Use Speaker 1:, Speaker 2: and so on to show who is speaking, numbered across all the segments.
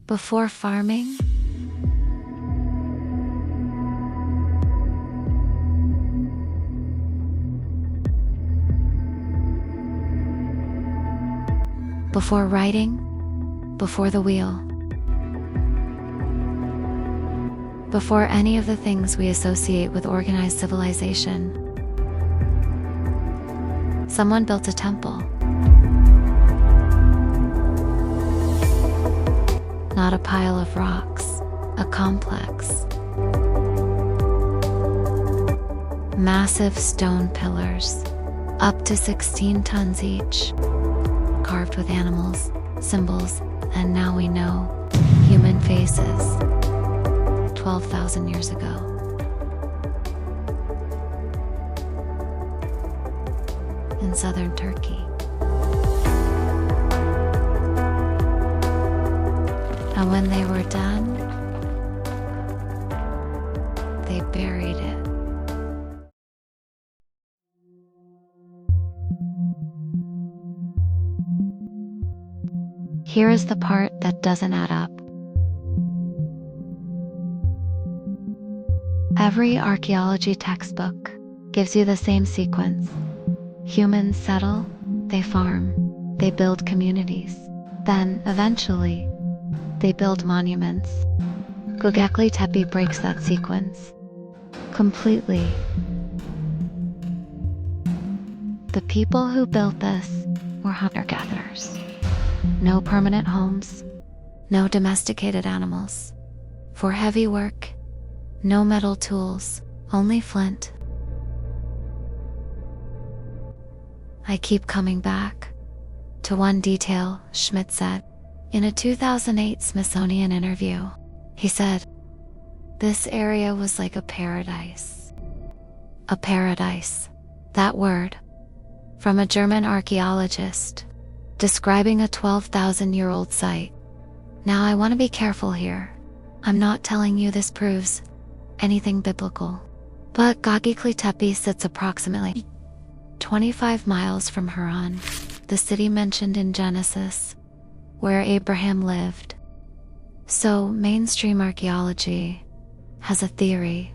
Speaker 1: Before farming, before writing, before the wheel, before any of the things we associate with organized civilization, someone built a temple. Not a pile of rocks, a complex. Massive stone pillars, up to 16 tons each, carved with animals, symbols, and now we know, human faces. 12,000 years ago. In southern Turkey. And when they were done, they buried it. Here is the part that doesn't add up. Every archaeology textbook gives you the same sequence. Humans settle, they farm, they build communities. Then, eventually, they build monuments. Göbekli Tepe breaks that sequence completely. The people who built this were hunter-gatherers. No permanent homes, no domesticated animals. For heavy work, no metal tools, only flint. I keep coming back to one detail Schmidt said in a 2008 Smithsonian interview. He said, "This area was like a paradise." A paradise, that word, from a German archaeologist, describing a 12,000-year-old site. Now I want to be careful here. I'm not telling you this proves anything biblical. But Göbekli Tepe sits approximately 25 miles from Haran, the city mentioned in Genesis, where Abraham lived. So mainstream archaeology has a theory.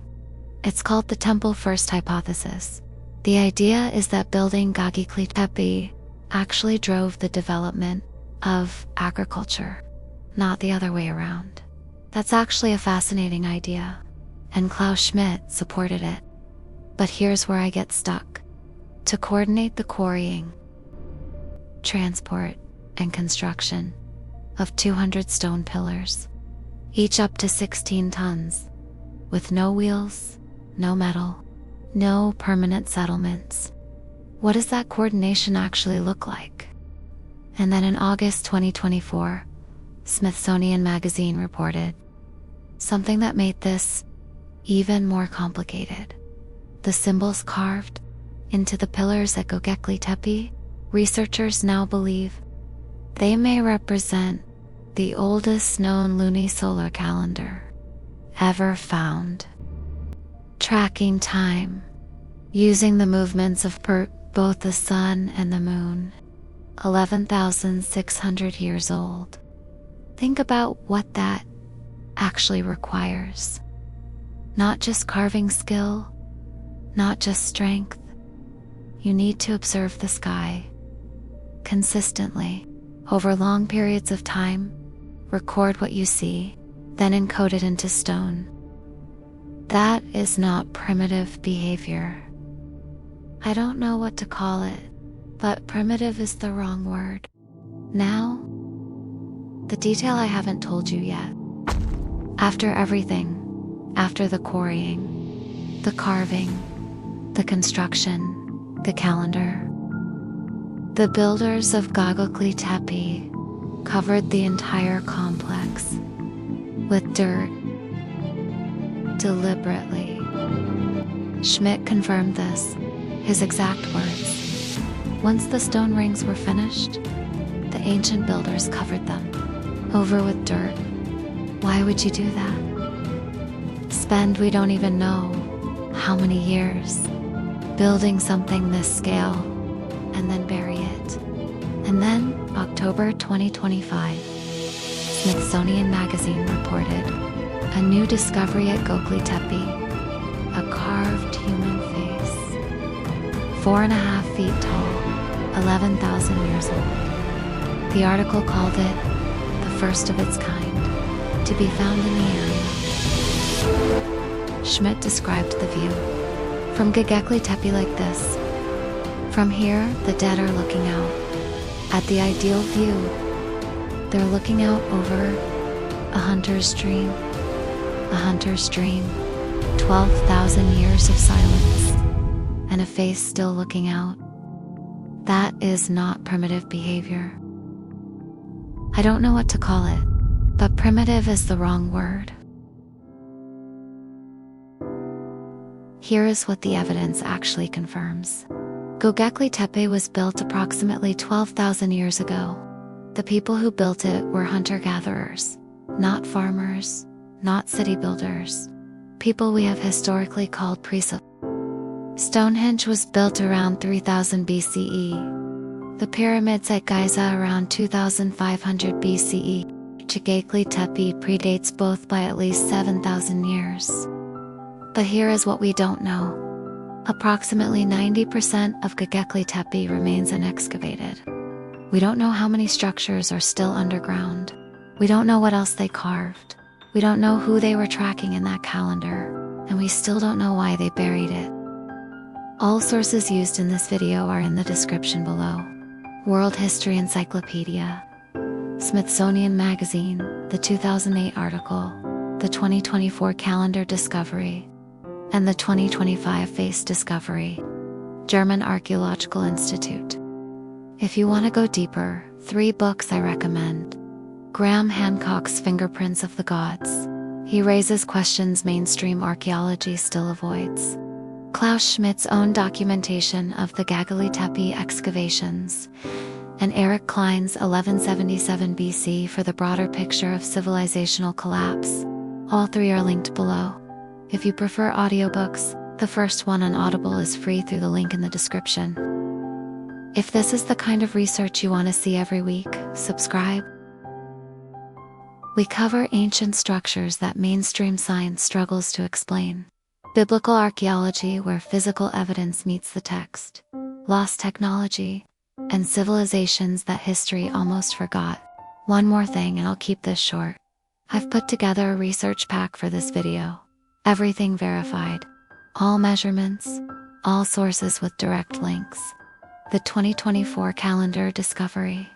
Speaker 1: It's called the Temple First hypothesis. The idea is that building Göbekli Tepe actually drove the development of agriculture, not the other way around. That's actually a fascinating idea, and Klaus Schmidt supported it. But here's where I get stuck. To coordinate the quarrying, transport, and construction of 200 stone pillars, each up to 16 tons, with no wheels, no metal, no permanent settlements. What does that coordination actually look like? And then in August 2024, Smithsonian Magazine reported something that made this even more complicated. The symbols carved into the pillars at Göbekli Tepe, researchers now believe they may represent the oldest known lunisolar calendar ever found. Tracking time using the movements of both the sun and the moon, 11,600 years old. Think about what that actually requires. Not just carving skill, not just strength. You need to observe the sky consistently over long periods of time, record what you see, then encode it into stone. That is not primitive behavior. I don't know what to call it, but primitive is the wrong word. Now, the detail I haven't told you yet. After everything, after the quarrying, the carving, the construction, the calendar, the builders of Göbekli Tepe covered the entire complex with dirt deliberately. Schmidt confirmed this, his exact words. Once the stone rings were finished, the ancient builders covered them over with dirt. Why would you do that? Spend we don't even know how many years building something this scale and then bury it. And then, October 2025, Smithsonian Magazine reported a new discovery at Göbekli Tepe, a carved human face, 4.5 feet tall, 11,000 years old. The article called it the first of its kind to be found in the area. Schmidt described the view from Göbekli Tepe like this. From here, the dead are looking out. At the ideal view, they're looking out over a hunter's dream. A hunter's dream, 12,000 years of silence, and a face still looking out. That is not primitive behavior. I don't know what to call it, but primitive is the wrong word. Here is what the evidence actually confirms. Göbekli Tepe was built approximately 12,000 years ago. The people who built it were hunter-gatherers, not farmers, not city builders, people we have historically called predate. Stonehenge was built around 3000 BCE. The pyramids at Giza around 2500 BCE. Göbekli Tepe predates both by at least 7,000 years. But here is what we don't know. Approximately 90% of Göbekli Tepe remains unexcavated. We don't know how many structures are still underground. We don't know what else they carved. We don't know who they were tracking in that calendar, and we still don't know why they buried it. All sources used in this video are in the description below. World History Encyclopedia, Smithsonian Magazine, the 2008 article, the 2024 calendar discovery, and the 2025 face discovery, German Archaeological Institute. If you want to go deeper, 3 books I recommend. Graham Hancock's Fingerprints of the Gods. He raises questions mainstream archaeology still avoids. Klaus Schmidt's own documentation of the Göbekli Tepe excavations, and Eric Klein's 1177 BC for the broader picture of civilizational collapse. All 3 are linked below. If you prefer audiobooks, the first one on Audible is free through the link in the description. If this is the kind of research you want to see every week, subscribe. We cover ancient structures that mainstream science struggles to explain. Biblical archaeology where physical evidence meets the text. Lost technology. And civilizations that history almost forgot. One more thing and I'll keep this short. I've put together a research pack for this video. Everything verified. All measurements. All sources with direct links. The 2024 calendar discovery.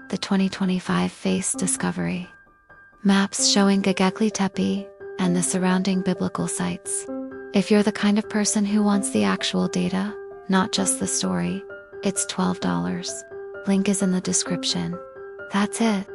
Speaker 1: The 2025 face discovery. Maps showing Göbekli Tepe and the surrounding biblical sites. If you're the kind of person who wants the actual data, not just the story, it's $12. Link is in the description. That's it.